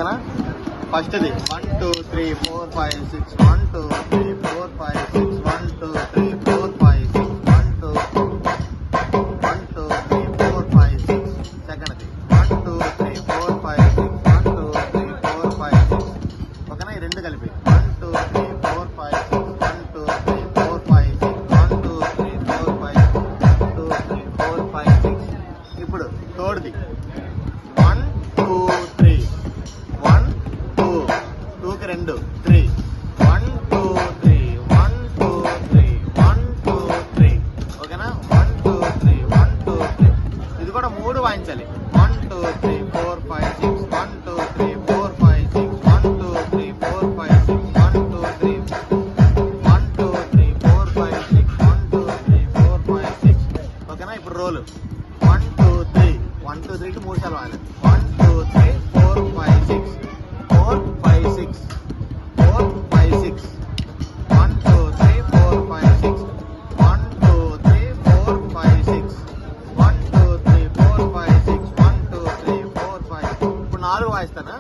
ఓకేనా. ఫస్ట్ది 1 2 3 4 5 6 1 2 3 4 5 6 1 2 3 4 5 6 1 2 1 2 3 4 5 6. సెకండ్ది 1 2 3 4 5 6 1 2 3 4 5 6. ఓకేనా. ఈ రెండు కలిపి 1 2 3 4 5 6 1 2 3 4 5 6 1 2 3 4 5 1 2 3 4 5 6. ఇప్పుడు థర్డ్ది 1 2 3 1 2 2కి 2 3 1 2 3 1 2 3 1 2 3. ఓకేనా. 1 2 3 1 2 3. ఇది కూడా 3 వాయించాలి. 1 2 3 4 5 6 1 2 3 4 5 6 1 2 3 4 5 6 1 2 3 1 2 3 4 5 6 1 2 3 4 5 6. ఓకేనా. ఇప్పుడు రోలు 1 2 3 1 2 3కి 3 సార్లు వాడాలి. 1 2 3 4 5 6 4 5 6 4 5 6 1 2 3 4 5 6 1 2 3 4 5 6 1 2 3 4 5 6 1 2 3 4 5. ఇప్పుడు 4 వాయిస్తానా.